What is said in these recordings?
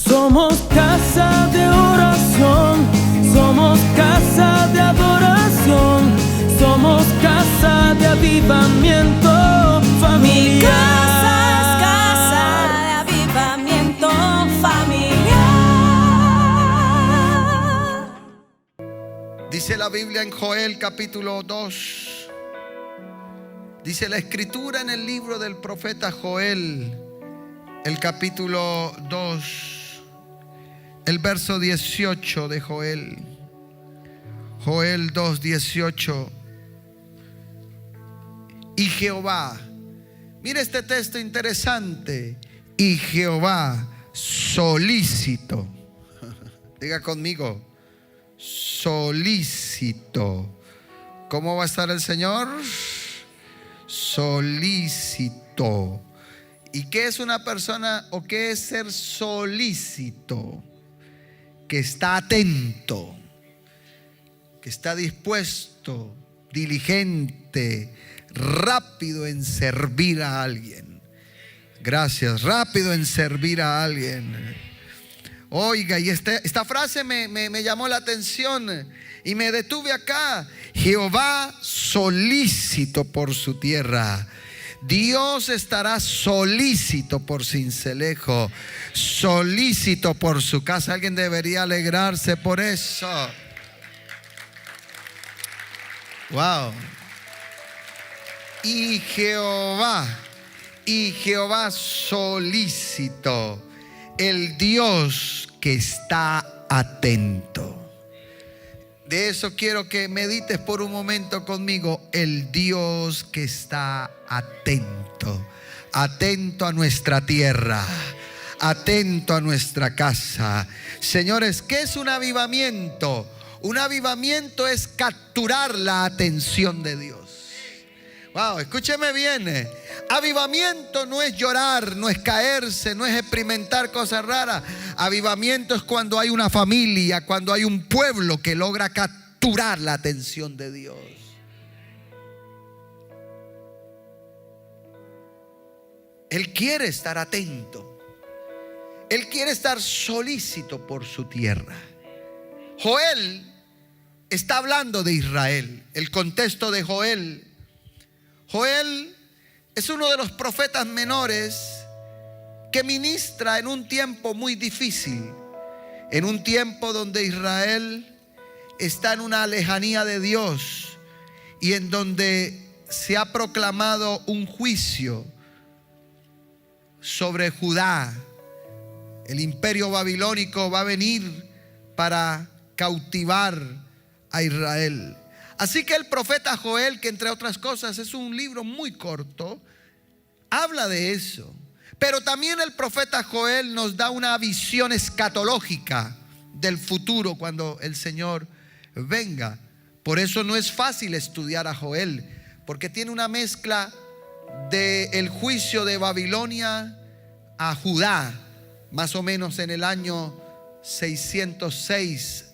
Somos casa de oración, somos casa de adoración, somos casa de avivamiento familiar. Mi casa es casa de avivamiento familiar. Dice la Biblia en Joel capítulo 2. Dice la escritura en el libro del profeta Joel, el capítulo 2. El verso 18 de Joel. Joel 2:18. Y Jehová, mira este texto interesante. Y Jehová solícito. Diga conmigo, solícito. ¿Cómo va a estar el Señor? Solícito. ¿Y qué es una persona o qué es ser solícito? Que está atento, que está dispuesto, diligente, rápido en servir a alguien. Gracias, rápido en servir a alguien. Oiga, y esta frase me llamó la atención y me detuve acá. Jehová solícito por su tierra. Dios estará solícito por Sincelejo, solícito por su casa. Alguien debería alegrarse por eso. Wow. Y Jehová solícito, el Dios que está atento. De eso quiero que medites por un momento conmigo. El Dios que está atento. Atento a nuestra tierra. Atento a nuestra casa. Señores, ¿qué es un avivamiento? Un avivamiento es capturar la atención de Dios. Wow, escúcheme bien. Avivamiento no es llorar, no es caerse, no es experimentar cosas raras. Avivamiento es cuando hay una familia, cuando hay un pueblo que logra capturar la atención de Dios. Él quiere estar atento. Él quiere estar solícito por su tierra. Joel está hablando de Israel. El contexto de Joel es uno de los profetas menores que ministra en un tiempo muy difícil, en un tiempo donde Israel está en una lejanía de Dios y en donde se ha proclamado un juicio sobre Judá. El imperio babilónico va a venir para cautivar a Israel. Así que el profeta Joel, que entre otras cosas es un libro muy corto, habla de eso. Pero también el profeta Joel nos da una visión escatológica del futuro cuando el Señor venga. Por eso no es fácil estudiar a Joel, porque tiene una mezcla del juicio de Babilonia a Judá, más o menos en el año 606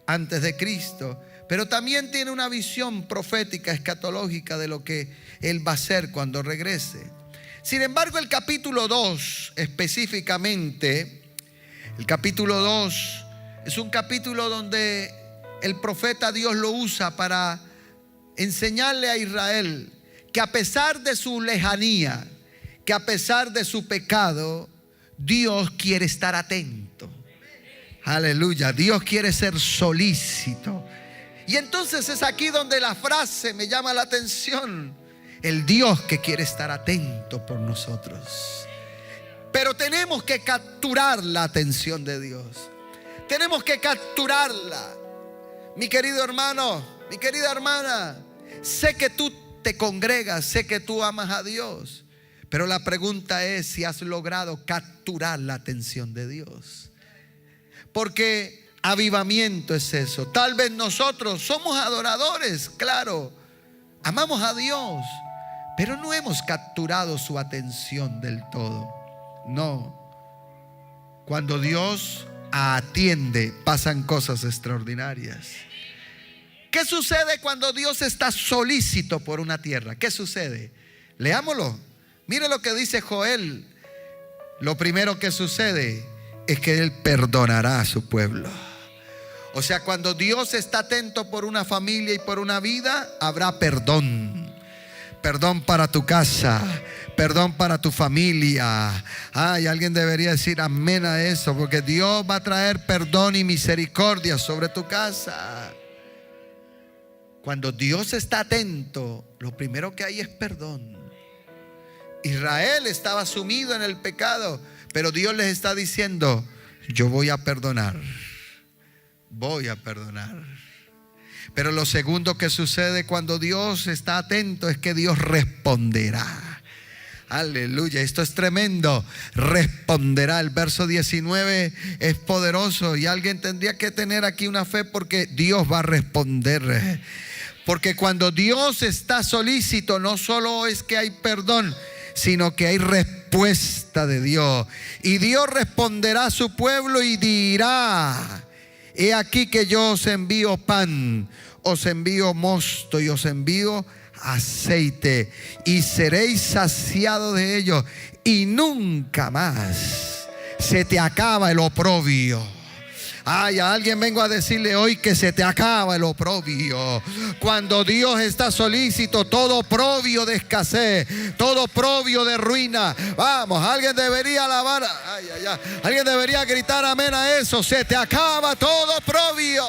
antes de Cristo. Pero también tiene una visión profética, escatológica de lo que Él va a hacer cuando regrese. Sin embargo, el capítulo 2 específicamente, el capítulo 2 es un capítulo donde el profeta Dios lo usa para enseñarle a Israel que a pesar de su lejanía, que a pesar de su pecado, Dios quiere estar atento. Aleluya, Dios quiere ser solícito. Y entonces es aquí donde la frase me llama la atención. El Dios que quiere estar atento por nosotros. Pero tenemos que capturar la atención de Dios. Tenemos que capturarla. Mi querido hermano, mi querida hermana, sé que tú te congregas, sé que tú amas a Dios. Pero la pregunta es si has logrado capturar la atención de Dios. Porque avivamiento es eso. Tal vez nosotros somos adoradores, claro, amamos a Dios, pero no hemos capturado su atención del todo. No. Cuando Dios atiende, pasan cosas extraordinarias. ¿Qué sucede cuando Dios está solícito por una tierra? ¿Qué sucede? Leámoslo. Mire lo que dice Joel. Lo primero que sucede, es que Él perdonará a su pueblo. O sea, cuando Dios está atento por una familia y por una vida, habrá perdón. Perdón para tu casa, perdón para tu familia. Y alguien debería decir amén a eso, porque Dios va a traer perdón y misericordia sobre tu casa. Cuando Dios está atento, lo primero que hay es perdón. Israel estaba sumido en el pecado, pero Dios les está diciendo: yo voy a perdonar. Voy a perdonar. Pero lo segundo que sucede cuando Dios está atento es que Dios responderá. Aleluya, esto es tremendo. Responderá. El verso 19 es poderoso y alguien tendría que tener aquí una fe, porque Dios va a responder. Porque cuando Dios está solícito, no solo es que hay perdón, sino que hay respuesta de Dios. Y Dios responderá a su pueblo y dirá: he aquí que yo os envío pan, os envío mosto y os envío aceite, y seréis saciados de ellos, y nunca más se te acaba el oprobio. A alguien vengo a decirle hoy que se te acaba el oprobio. Cuando Dios está solícito, todo oprobio de escasez, todo oprobio de ruina. Vamos, alguien debería alabar. Alguien debería gritar amén a eso. Se te acaba todo oprobio.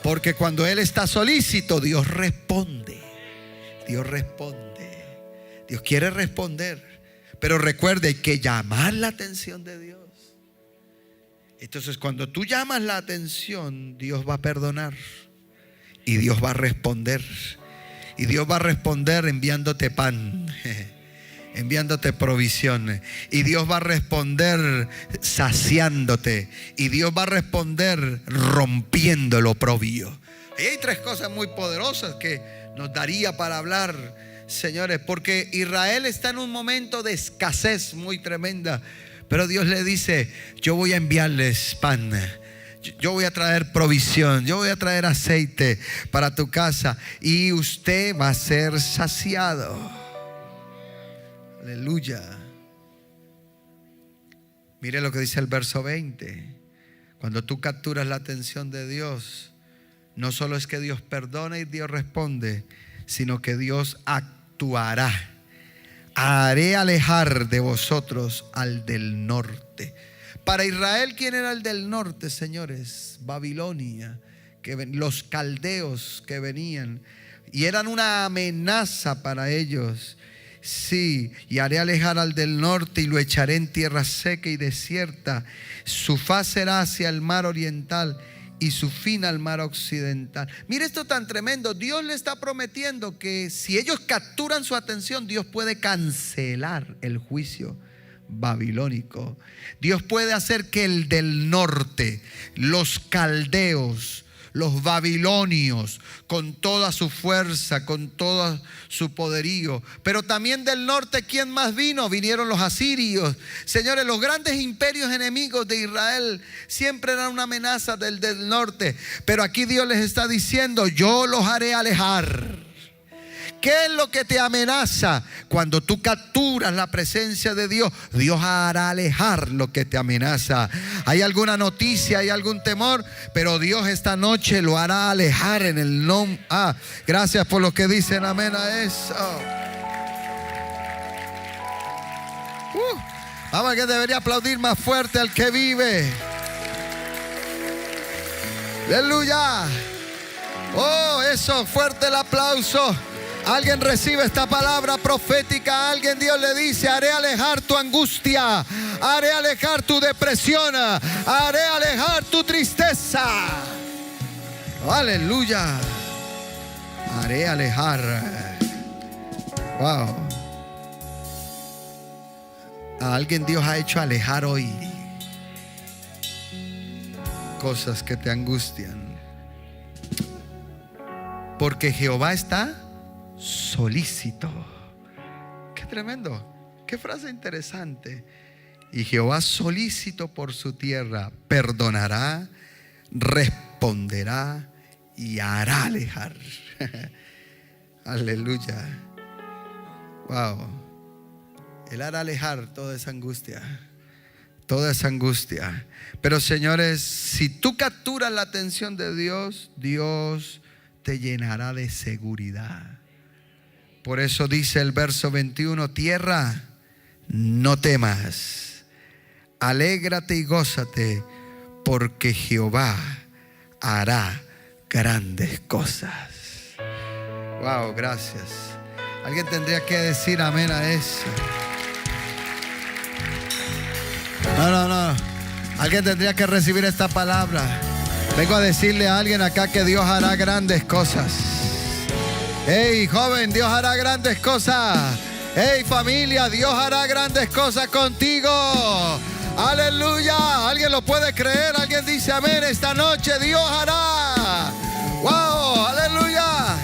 Porque cuando Él está solícito, Dios responde. Dios responde. Dios quiere responder. Pero recuerde, hay que llamar la atención de Dios. Entonces, cuando tú llamas la atención, Dios va a perdonar. Y Dios va a responder. Y Dios va a responder enviándote pan, enviándote provisión. Y Dios va a responder saciándote. Y Dios va a responder rompiendo el oprobio. Y hay tres cosas muy poderosas que nos daría para hablar, señores, porque Israel está en un momento de escasez muy tremenda, pero Dios le dice: yo voy a enviarles pan, yo voy a traer provisión, yo voy a traer aceite para tu casa y usted va a ser saciado. Aleluya. Mire lo que dice el verso 20. Cuando tú capturas la atención de Dios, no solo es que Dios perdona y Dios responde, sino que Dios actuará. Haré alejar de vosotros al del norte. Para Israel, ¿quién era el del norte, señores? Babilonia, los caldeos que venían y eran una amenaza para ellos. Sí, y haré alejar al del norte y lo echaré en tierra seca y desierta. Su faz será hacia el mar oriental y su fin al mar occidental. Mire esto tan tremendo. Dios le está prometiendo que si ellos capturan su atención, Dios puede cancelar el juicio babilónico. Dios puede hacer que el del norte, los caldeos, los babilonios, con toda su fuerza, con todo su poderío. Pero también del norte, ¿quién más vino? Vinieron los asirios. Señores, los grandes imperios enemigos de Israel siempre eran una amenaza del norte. Pero aquí Dios les está diciendo: yo los haré alejar. ¿Qué es lo que te amenaza? Cuando tú capturas la presencia de Dios, Dios hará alejar lo que te amenaza. Hay alguna noticia, hay algún temor, pero Dios esta noche lo hará alejar en el nombre. Gracias por lo que dicen amén a eso. Vamos, que debería aplaudir más fuerte al que vive. Aleluya. Oh, eso, fuerte el aplauso. Alguien recibe esta palabra profética. Alguien, Dios le dice: haré alejar tu angustia, haré alejar tu depresión, haré alejar tu tristeza. Aleluya. Haré alejar. Wow. A alguien Dios ha hecho alejar hoy cosas que te angustian. Porque Jehová está solícito. Qué tremendo, qué frase interesante. Y Jehová solícito por su tierra, perdonará, responderá y hará alejar. Aleluya. Wow. Él hará alejar toda esa angustia. Toda esa angustia. Pero señores, si tú capturas la atención de Dios, Dios te llenará de seguridad. Por eso dice el verso 21: tierra, no temas, alégrate y gózate, porque Jehová hará grandes cosas. Wow, gracias. Alguien tendría que decir amén a eso. No. Alguien tendría que recibir esta palabra. Vengo a decirle a alguien acá que Dios hará grandes cosas. Hey, joven, Dios hará grandes cosas. Hey, familia, Dios hará grandes cosas contigo. Aleluya. ¿Alguien lo puede creer? Alguien dice amén. Esta noche Dios hará. Wow, aleluya.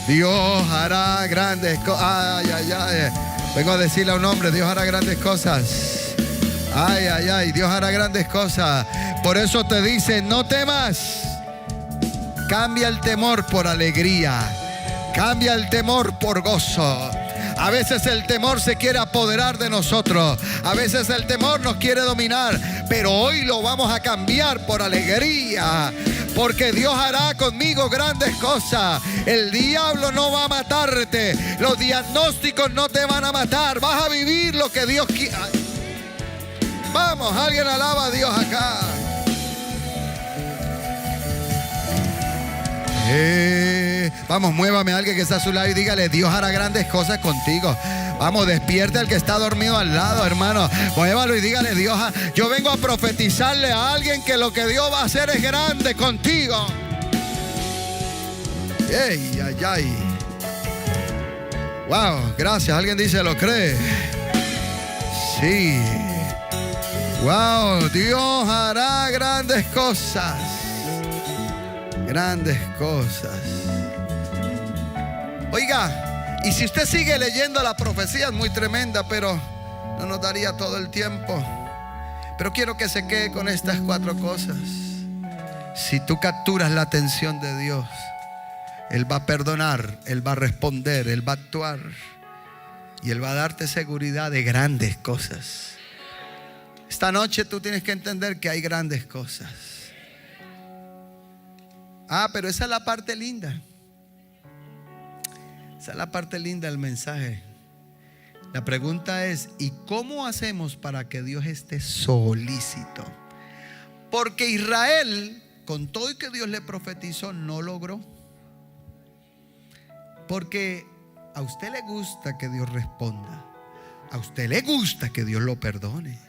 Dios hará grandes cosas. Ay. Vengo a decirle a un hombre: Dios hará grandes cosas. Ay, Dios hará grandes cosas. Por eso te dice: no temas. Cambia el temor por alegría. Cambia el temor por gozo. A veces el temor se quiere apoderar de nosotros. A veces el temor nos quiere dominar. Pero hoy lo vamos a cambiar por alegría. Porque Dios hará conmigo grandes cosas. El diablo no va a matarte. Los diagnósticos no te van a matar. Vas a vivir lo que Dios quiere. Vamos, alguien alaba a Dios acá. Vamos, muévame a alguien que está a su lado y dígale: Dios hará grandes cosas contigo. Vamos, despierte al que está dormido al lado, hermano. Muévalo y dígale: yo vengo a profetizarle a alguien que lo que Dios va a hacer es grande contigo. Ay. Wow, gracias. Alguien dice: ¿lo cree? Sí. Wow, Dios hará grandes cosas. Grandes cosas. Oiga, y si usted sigue leyendo la profecía, es muy tremenda, pero no nos daría todo el tiempo. Pero quiero que se quede con estas 4 cosas. Si tú capturas la atención de Dios, Él va a perdonar, Él va a responder, Él va a actuar. Y Él va a darte seguridad de grandes cosas. Esta noche tú tienes que entender que hay grandes cosas. Pero esa es la parte linda. Esa es la parte linda del mensaje. La pregunta es: ¿y cómo hacemos para que Dios esté solícito? Porque Israel, con todo y que Dios le profetizó, no logró. Porque a usted le gusta que Dios responda. A usted le gusta que Dios lo perdone.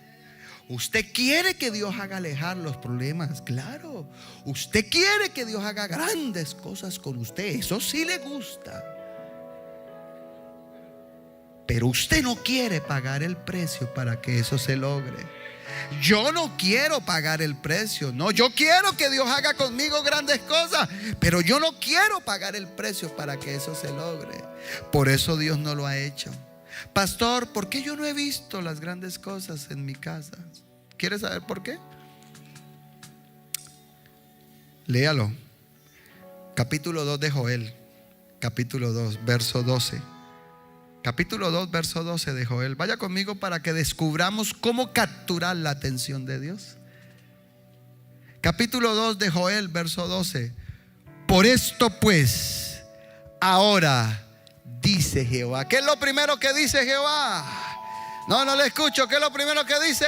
Usted quiere que Dios haga alejar los problemas, claro. Usted quiere que Dios haga grandes cosas con usted, eso sí le gusta. Pero usted no quiere pagar el precio para que eso se logre. Yo no quiero pagar el precio, no. Yo quiero que Dios haga conmigo grandes cosas, pero yo no quiero pagar el precio para que eso se logre. Por eso Dios no lo ha hecho. Pastor, ¿por qué yo no he visto las grandes cosas en mi casa? ¿Quieres saber por qué? Léalo. Capítulo 2 de Joel. Capítulo 2, verso 12. Capítulo 2, verso 12 de Joel. Vaya conmigo para que descubramos cómo capturar la atención de Dios. Capítulo 2 de Joel, verso 12. Por esto pues, ahora dice Jehová. ¿Qué es lo primero que dice Jehová? No le escucho. ¿Qué es lo primero que dice?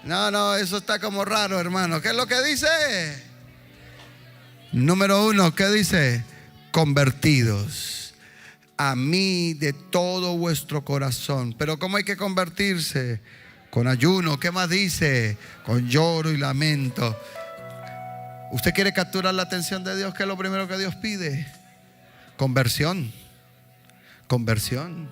No, eso está como raro, hermano. ¿Qué es lo que dice? Número 1, ¿qué dice? Convertidos a mí de todo vuestro corazón. Pero ¿cómo hay que convertirse? Con ayuno. ¿Qué más dice? Con lloro y lamento. ¿Usted quiere capturar la atención de Dios? ¿Qué es lo primero que Dios pide? Conversión. Conversión.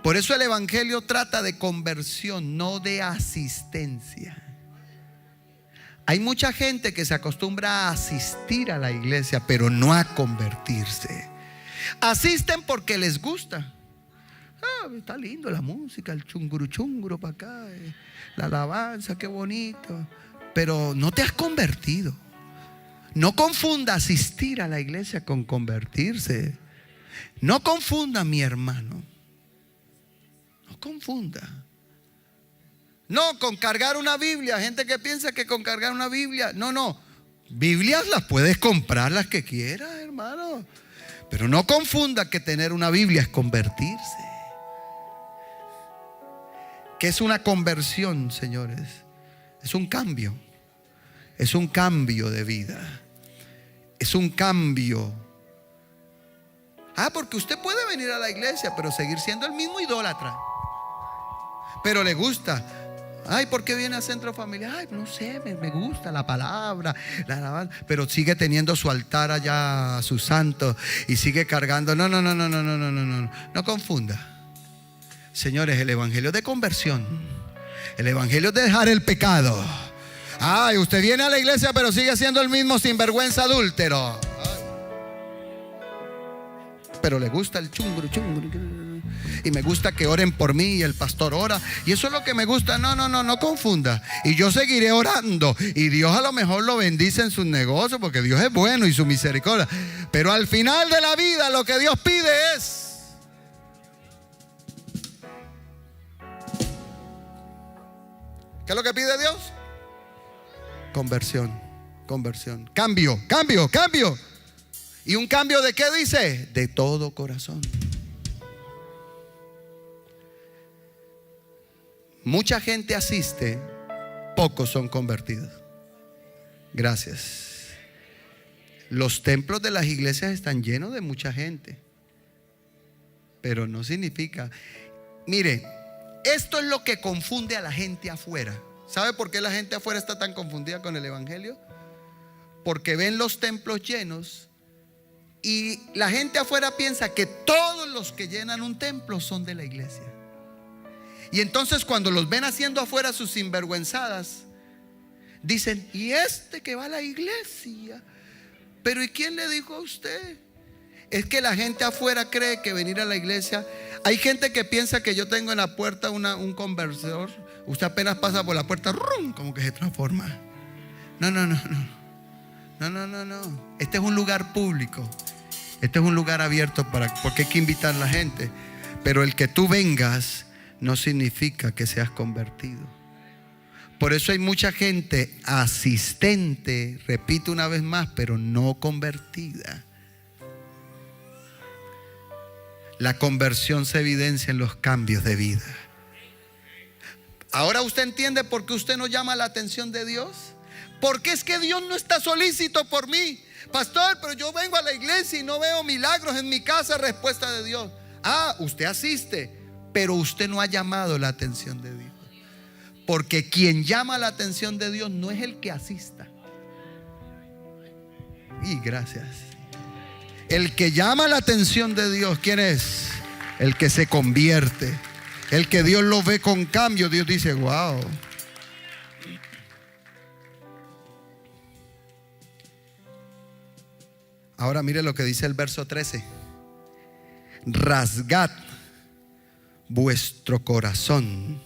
Por eso el evangelio trata de conversión, no de asistencia. Hay mucha gente que se acostumbra a asistir a la iglesia, pero no a convertirse. Asisten porque les gusta. Está lindo la música, el chunguru para acá, la alabanza, qué bonito. Pero no te has convertido. No confunda asistir a la iglesia con convertirse. No confunda, mi hermano. No confunda. No, con cargar una Biblia. Gente que piensa que con cargar una Biblia. No. Biblias las puedes comprar las que quieras, hermano. Pero no confunda que tener una Biblia es convertirse. ¿Qué es una conversión, señores? Es un cambio. Es un cambio de vida. Es un cambio. Porque usted puede venir a la iglesia, pero seguir siendo el mismo idólatra. Pero le gusta. ¿Por qué viene a Centro Familiar? No sé, me gusta la palabra, la alabanza. Pero sigue teniendo su altar allá, su santo, y sigue cargando. No confunda. Señores, el evangelio de conversión, el evangelio de dejar el pecado. Usted viene a la iglesia, pero sigue siendo el mismo sinvergüenza adúltero. Pero le gusta el chungro. Y me gusta que oren por mí y el pastor ora. Y eso es lo que me gusta. No confunda. Y yo seguiré orando. Y Dios a lo mejor lo bendice en sus negocios, porque Dios es bueno y su misericordia. Pero al final de la vida lo que Dios pide es: ¿qué es lo que pide Dios? Conversión. Cambio. ¿Y un cambio de qué dice? De todo corazón. Mucha gente asiste, pocos son convertidos. Gracias. Los templos de las iglesias están llenos de mucha gente, pero no significa. Mire, esto es lo que confunde a la gente afuera. ¿Sabe por qué la gente afuera está tan confundida con el evangelio? Porque ven los templos llenos y la gente afuera piensa que todos los que llenan un templo son de la iglesia. Y entonces cuando los ven haciendo afuera sus sinvergüenzadas, dicen: ¿y este que va a la iglesia? Pero ¿y quién le dijo a usted? Es que la gente afuera cree que venir a la iglesia. Hay gente que piensa que yo tengo en la puerta un conversador. Usted apenas pasa por la puerta, ¡rum!, como que se transforma. No. Este es un lugar público. Este es un lugar abierto porque hay que invitar a la gente. Pero el que tú vengas no significa que seas convertido. Por eso hay mucha gente asistente, repito una vez más, pero no convertida. La conversión se evidencia en los cambios de vida. Ahora usted entiende por qué usted no llama la atención de Dios. Porque es que Dios no está solícito por mí. Pastor, pero yo vengo a la iglesia y no veo milagros en mi casa. Respuesta de Dios: usted asiste, pero usted no ha llamado la atención de Dios. Porque quien llama la atención de Dios no es el que asista. Y gracias. El que llama la atención de Dios, ¿quién es? El que se convierte. El que Dios lo ve con cambio. Dios dice: wow. Ahora mire lo que dice el verso 13. Rasgad vuestro corazón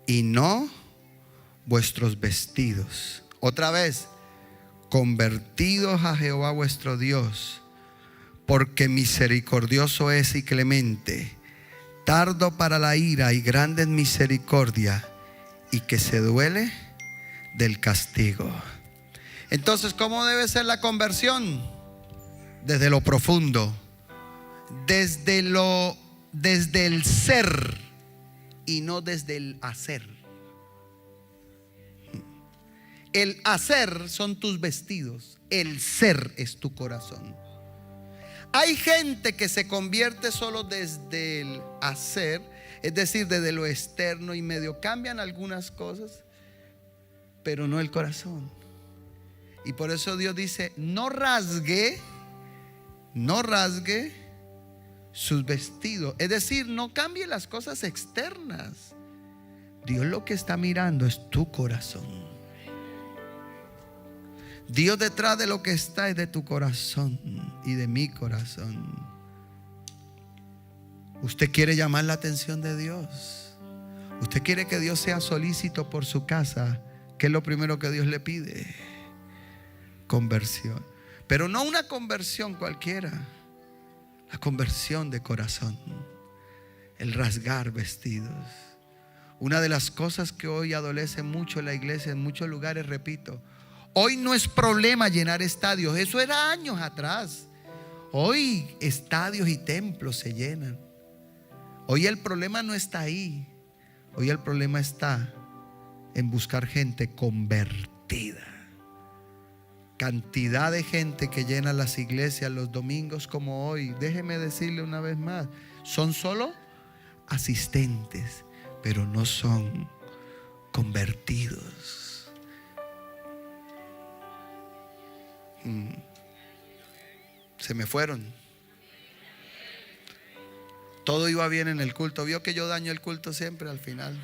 y no vuestros vestidos. Otra vez: convertidos a Jehová vuestro Dios, porque misericordioso es y clemente, tardo para la ira y grande en misericordia, y que se duele del castigo. Entonces, ¿cómo debe ser la conversión? Desde lo profundo, desde el ser y no desde el hacer. El hacer son tus vestidos, el ser es tu corazón. Hay gente que se convierte solo desde el hacer, es decir, desde lo externo, y medio cambian algunas cosas, pero no el corazón. Y por eso Dios dice: no rasgue sus vestidos. Es decir, no cambie las cosas externas. Dios lo que está mirando es tu corazón. Dios detrás de lo que está es de tu corazón y de mi corazón. Usted quiere llamar la atención de Dios. Usted quiere que Dios sea solícito por su casa. ¿Qué es lo primero que Dios le pide? Conversión. Pero no una conversión cualquiera. La conversión de corazón. el rasgar vestidos. Una de las cosas que hoy adolece mucho la iglesia en muchos lugares, repito, hoy no es problema llenar estadios, eso era años atrás. Hoy estadios y templos se llenan. Hoy el problema no está ahí. Hoy el problema está en buscar gente convertida. Cantidad de gente que llena las iglesias los domingos como hoy. Déjeme decirle una vez más, son solo asistentes, pero no son convertidos. Se me fueron. Todo iba bien en el culto. Vio que yo daño el culto siempre al final.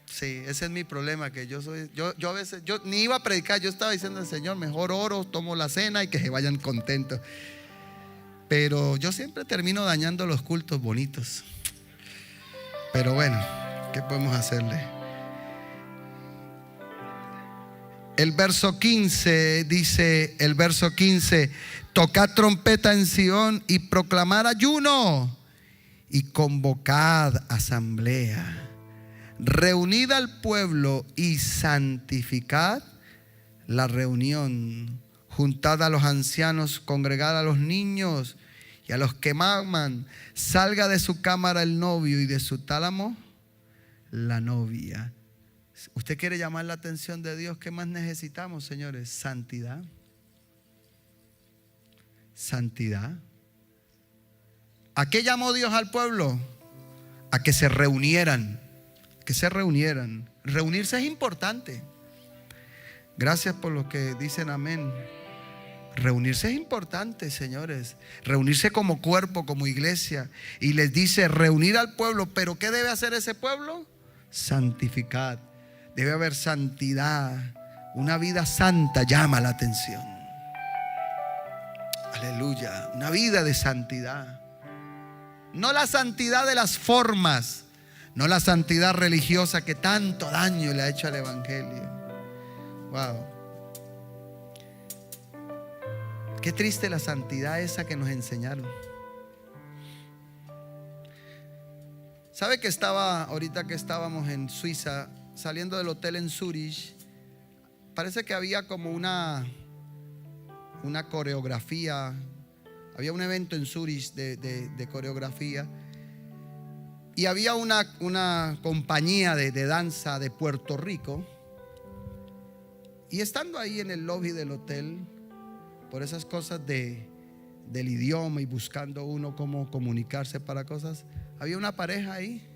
Sí, ese es mi problema, que yo a veces, yo ni iba a predicar, yo estaba diciendo al Señor, mejor oro, tomo la cena y que se vayan contentos. Pero yo siempre termino dañando los cultos bonitos. Pero bueno, ¿qué podemos hacerle? El verso 15 dice, tocad trompeta en Sión y proclamad ayuno y convocad asamblea. Reunid al pueblo y santificad la reunión. Juntad a los ancianos, congregad a los niños y a los que maman. Salga de su cámara el novio y de su tálamo la novia. ¿Usted quiere llamar la atención de Dios? ¿Qué más necesitamos, señores? Santidad. Santidad. ¿A qué llamó Dios al pueblo? A que se reunieran. Que se reunieran. Reunirse es importante. Gracias por los que dicen amén. Reunirse es importante, señores. Reunirse como cuerpo, como iglesia. Y les dice reunir al pueblo. ¿Pero qué debe hacer ese pueblo? Santificar. Debe haber santidad. Una vida santa llama la atención. Aleluya. Una vida de santidad. No la santidad de las formas. No la santidad religiosa que tanto daño le ha hecho al evangelio. Wow. Qué triste la santidad esa que nos enseñaron. ¿Sabe que ahorita que estábamos en Suiza, saliendo del hotel en Zurich, parece que había como una coreografía? Había un evento en Zurich de coreografía. Y había una compañía de danza de Puerto Rico. Y estando ahí en el lobby del hotel, por esas cosas del idioma y buscando uno cómo comunicarse para cosas, había una pareja ahí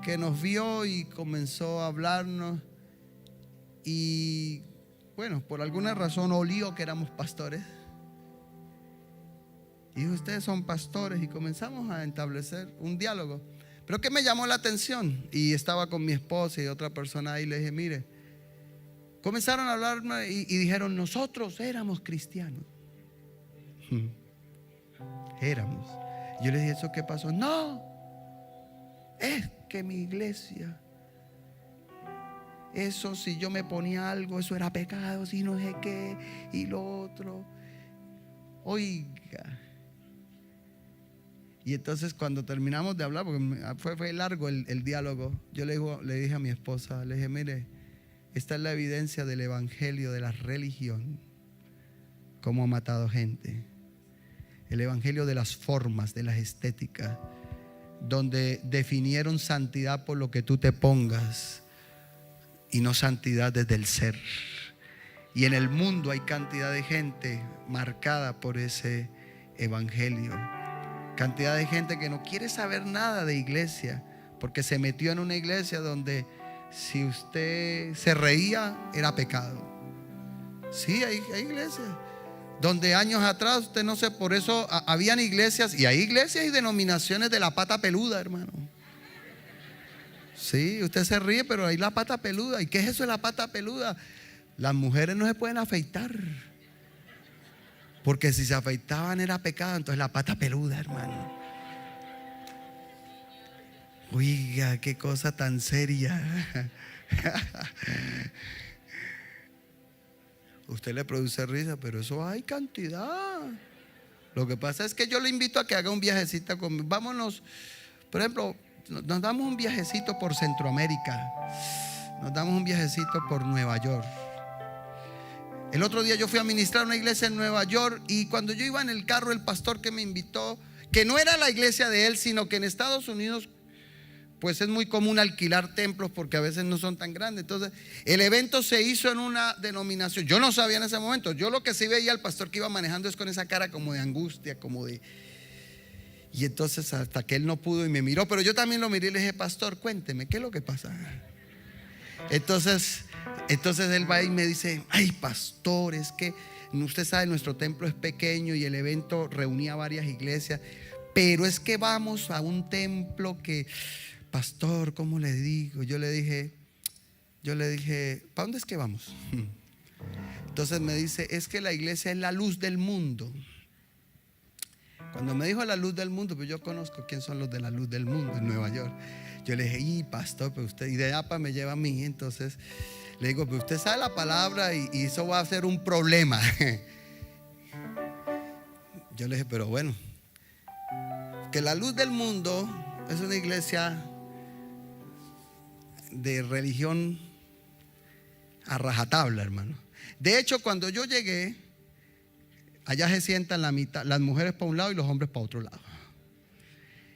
que nos vio y comenzó a hablarnos. Y bueno, por alguna razón olió que éramos pastores. Y dijo, ustedes son pastores. Y comenzamos a establecer un diálogo. Pero que me llamó la atención, y estaba con mi esposa y otra persona ahí, le dije, mire, comenzaron a hablarme y dijeron, nosotros éramos cristianos. Éramos. Yo le dije, ¿eso qué pasó? No, es que mi iglesia, eso si yo me ponía algo, eso era pecado, si no sé qué, y lo otro. Oiga. Y entonces cuando terminamos de hablar, porque fue largo el diálogo, yo le dije a mi esposa, le dije, mire, esta es la evidencia del evangelio de la religión, cómo ha matado gente. El evangelio de las formas, de las estéticas, donde definieron santidad por lo que tú te pongas y no santidad desde el ser. Y en el mundo hay cantidad de gente marcada por ese evangelio. Cantidad de gente que no quiere saber nada de iglesia, porque se metió en una iglesia donde si usted se reía era pecado. Sí, hay iglesias donde años atrás usted no sé, por eso habían iglesias, y hay iglesias y denominaciones de la pata peluda, hermano. Sí, usted se ríe, pero hay la pata peluda. ¿Y qué es eso de la pata peluda? Las mujeres no se pueden afeitar, porque si se afeitaban era pecado. Entonces la pata peluda, hermano. Oiga, qué cosa tan seria. Usted le produce risa, pero eso hay cantidad. Lo que pasa es que yo le invito a que haga un viajecito conmigo. Vámonos, por ejemplo, nos damos un viajecito por Centroamérica. Nos damos un viajecito por Nueva York. El otro día yo fui a ministrar una iglesia en Nueva York, y cuando yo iba en el carro, el pastor que me invitó, que no era la iglesia de él, sino que en Estados Unidos pues es muy común alquilar templos porque a veces no son tan grandes. Entonces el evento se hizo en una denominación. Yo no sabía en ese momento. Yo lo que sí veía al pastor que iba manejando es con esa cara como de angustia, como de... Y entonces hasta que él no pudo y me miró, pero yo también lo miré y le dije: pastor, cuénteme, ¿qué es lo que pasa? Entonces él va y me dice: ay, pastor, es que usted sabe, nuestro templo es pequeño y el evento reunía varias iglesias, pero es que vamos a un templo que, pastor, ¿cómo le digo? Yo le dije, ¿para dónde es que vamos? Entonces me dice: es que la iglesia es la luz del mundo. Cuando me dijo la luz del mundo, pues yo conozco quién son los de la luz del mundo en Nueva York. Yo le dije: y pastor, pues usted, y de APA me lleva a mí. Entonces le digo: pues usted sabe la palabra y eso va a ser un problema. Yo le dije: pero bueno, que la luz del mundo es una iglesia de religión a rajatabla, hermano. De hecho, cuando yo llegué, allá se sientan la mitad, las mujeres para un lado y los hombres para otro lado.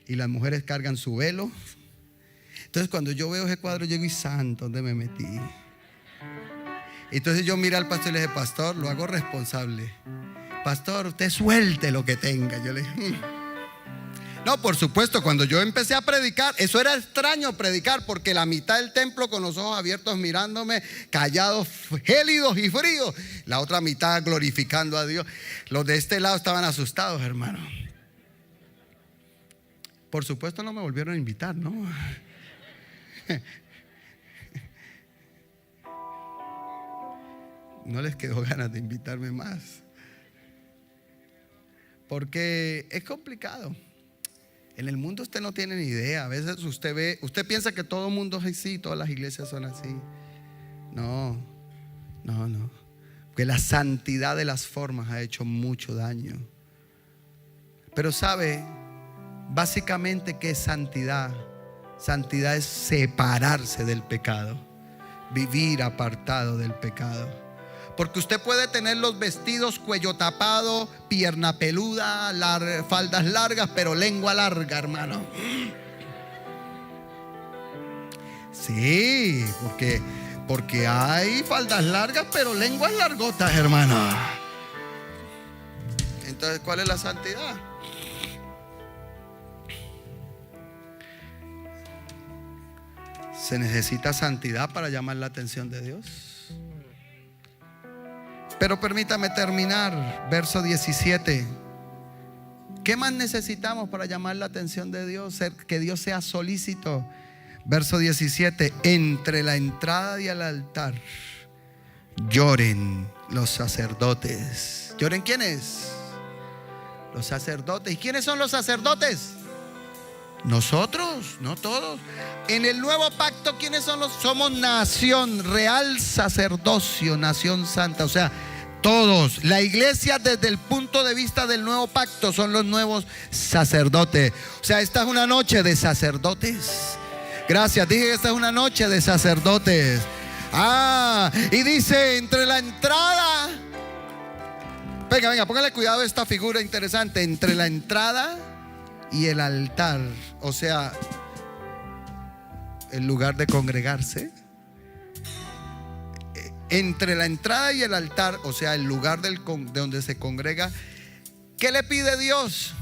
Y las mujeres cargan su velo. Entonces cuando yo veo ese cuadro, yo digo: y santo, ¿dónde me metí? Entonces yo miré al pastor y le dije: pastor, lo hago responsable. Pastor, usted suelte lo que tenga. Yo le dije: no, por supuesto, cuando yo empecé a predicar, eso era extraño predicar, porque la mitad del templo con los ojos abiertos mirándome, callados, gélidos y fríos. La otra mitad glorificando a Dios. Los de este lado estaban asustados, hermano. Por supuesto no me volvieron a invitar, ¿no? No les quedó ganas de invitarme más, porque es complicado. En el mundo usted no tiene ni idea. A veces usted piensa que todo el mundo es así, todas las iglesias son así. No. Porque la santidad de las formas ha hecho mucho daño. Pero sabe, básicamente, ¿qué es santidad? Santidad es separarse del pecado, vivir apartado del pecado. Porque usted puede tener los vestidos cuello tapado, pierna peluda, faldas largas, pero lengua larga, hermano. Sí, porque hay faldas largas, pero lenguas largotas, hermano. Entonces, ¿cuál es la santidad? Se necesita santidad para llamar la atención de Dios. Pero permítame terminar, verso 17. ¿Qué más necesitamos para llamar la atención de Dios? Que Dios sea solícito. Verso 17: entre la entrada y el altar lloren los sacerdotes. ¿Lloren quiénes? Los sacerdotes. ¿Y quiénes son los sacerdotes? Nosotros, no todos. En el nuevo pacto, ¿quiénes son los? Somos nación, real sacerdocio, nación santa. O sea, todos. La iglesia, desde el punto de vista del nuevo pacto, son los nuevos sacerdotes. O sea, esta es una noche de sacerdotes. Gracias, dije que esta es una noche de sacerdotes. Y dice: entre la entrada. Venga, póngale cuidado a esta figura interesante. Entre la entrada y el altar, o sea, el lugar de congregarse. Entre la entrada y el altar, o sea, el lugar de donde se congrega. ¿Qué le pide Dios?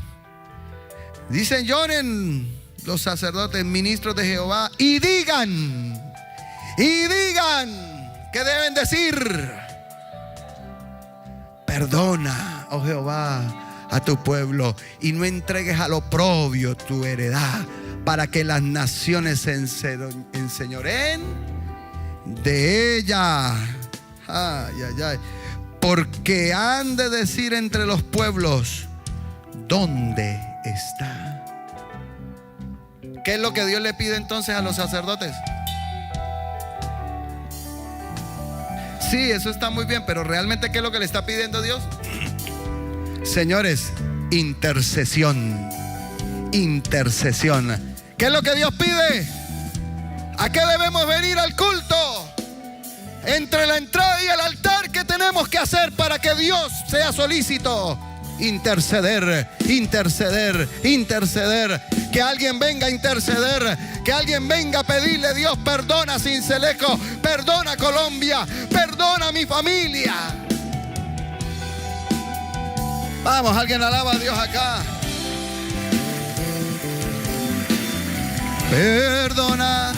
Dicen: lloren los sacerdotes, ministros de Jehová, y digan, ¿qué deben decir? Perdona, oh Jehová, a tu pueblo, y no entregues al oprobio tu heredad, para que las naciones se enseñoreen de ella. Porque han de decir entre los pueblos: ¿dónde está? ¿Qué es lo que Dios le pide entonces a los sacerdotes? Sí, eso está muy bien, pero realmente ¿qué es lo que le está pidiendo Dios? Señores, intercesión. Intercesión. ¿Qué es lo que Dios pide? ¿A qué debemos venir al culto? Entre la entrada y el altar, ¿qué tenemos que hacer para que Dios sea solícito? Interceder, interceder, interceder. Que alguien venga a interceder, que alguien venga a pedirle: Dios, perdona Sincelejo, perdona Colombia, perdona mi familia. Vamos, alguien alaba a Dios acá. Perdona.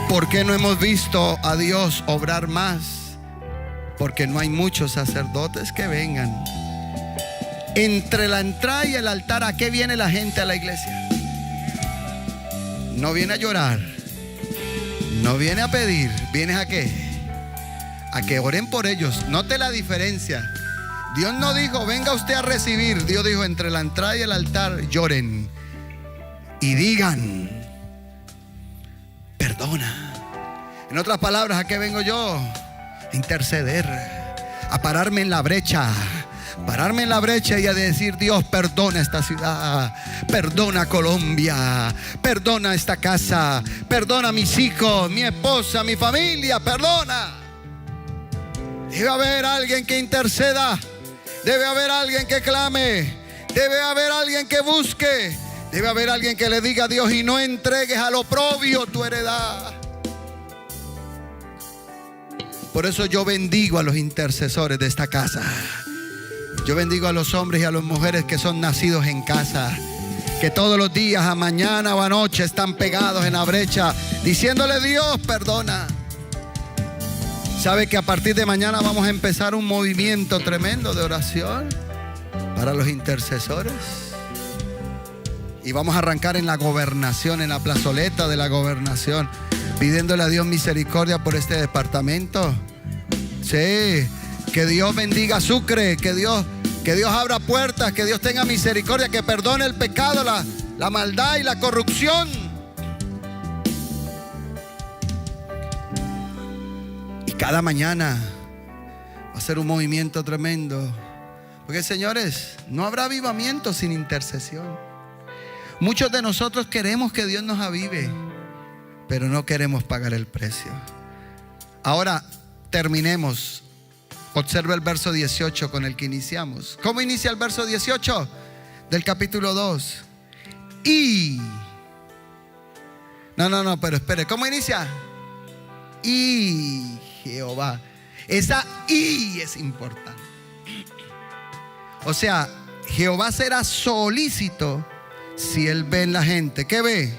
¿Por qué no hemos visto a Dios obrar más? Porque no hay muchos sacerdotes que vengan. Entre la entrada y el altar, ¿a qué viene la gente a la iglesia? No viene a llorar, no viene a pedir. ¿Viene a qué? A que oren por ellos. Note la diferencia. Dios no dijo: venga usted a recibir. Dios dijo: entre la entrada y el altar lloren y digan: perdona. En otras palabras, ¿a qué vengo yo? A interceder, a pararme en la brecha. Pararme en la brecha y a decir: Dios, perdona esta ciudad, perdona Colombia, perdona esta casa, perdona a mis hijos, mi esposa, mi familia, perdona. Debe haber alguien que interceda, debe haber alguien que clame, debe haber alguien que busque, debe haber alguien que le diga a Dios: y no entregues al oprobio tu heredad. Por eso yo bendigo a los intercesores de esta casa. Yo bendigo a los hombres y a las mujeres que son nacidos en casa, que todos los días, a mañana o a noche, están pegados en la brecha diciéndole: Dios, perdona. ¿Sabe que a partir de mañana vamos a empezar un movimiento tremendo de oración para los intercesores? Y vamos a arrancar en la gobernación, en la plazoleta de la gobernación, pidiéndole a Dios misericordia por este departamento. Sí, que Dios bendiga Sucre, que Dios abra puertas, que Dios tenga misericordia, que perdone el pecado, la maldad y la corrupción. Y cada mañana va a ser un movimiento tremendo. Porque, señores, no habrá avivamiento sin intercesión. Muchos de nosotros queremos que Dios nos avive, pero no queremos pagar el precio. Ahora terminemos. Observa el verso 18 con el que iniciamos. ¿Cómo inicia el verso 18 del capítulo 2? Y pero espere, ¿cómo inicia? Y Jehová. Esa y es importante. O sea, Jehová será solícito si él ve en la gente. ¿Qué ve?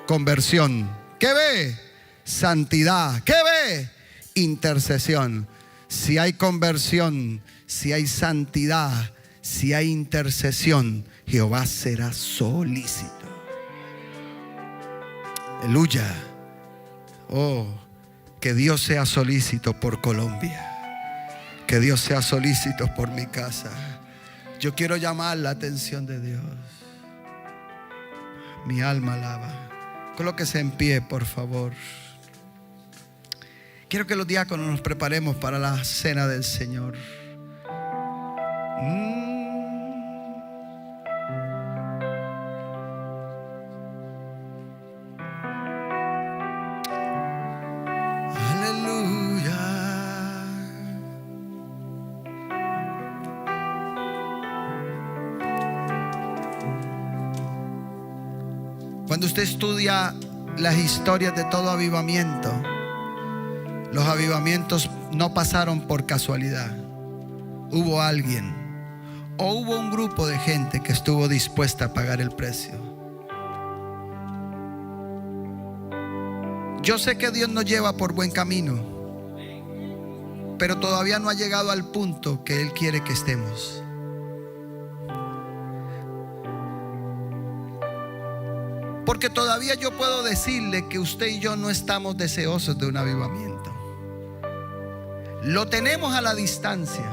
Conversión. ¿Qué ve? Santidad. ¿Qué ve? Intercesión. Si hay conversión, si hay santidad, si hay intercesión, Jehová será solícito. Aleluya. Oh, que Dios sea solícito por Colombia. Que Dios sea solícito por mi casa. Yo quiero llamar la atención de Dios. Mi alma alaba. Colóquese en pie, por favor. Quiero que los diáconos nos preparemos para la cena del Señor. Aleluya. Cuando usted estudia las historias de todo avivamiento, los avivamientos no pasaron por casualidad. Hubo alguien o hubo un grupo de gente que estuvo dispuesta a pagar el precio. Yo sé que Dios nos lleva por buen camino, pero todavía no ha llegado al punto que Él quiere que estemos. Porque todavía yo puedo decirle que usted y yo no estamos deseosos de un avivamiento. Lo tenemos a la distancia,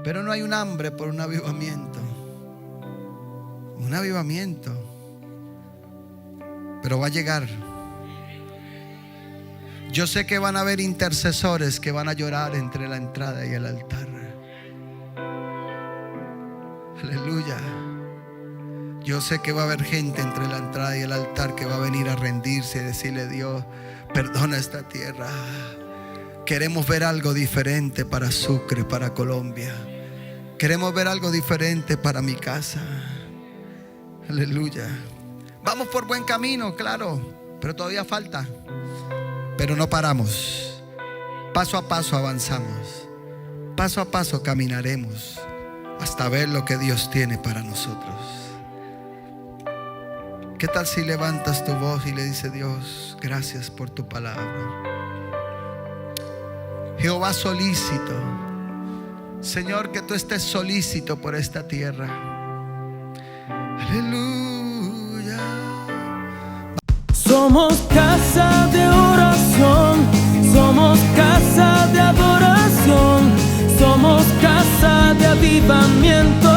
pero no hay un hambre por un avivamiento. Un avivamiento, pero va a llegar. Yo sé que van a haber intercesores que van a llorar entre la entrada y el altar. Aleluya. Yo sé que va a haber gente entre la entrada y el altar que va a venir a rendirse y decirle: Dios, perdona esta tierra. Queremos ver algo diferente para Sucre, para Colombia. Queremos ver algo diferente para mi casa. Aleluya. Vamos por buen camino, claro, pero todavía falta. Pero no paramos. Paso a paso avanzamos. Paso a paso caminaremos hasta ver lo que Dios tiene para nosotros. ¿Qué tal si levantas tu voz y le dices: Dios, gracias por tu palabra? Jehová solícito. Señor, que tú estés solícito por esta tierra. Aleluya. Somos casa de oración, somos casa de adoración, somos casa de avivamiento.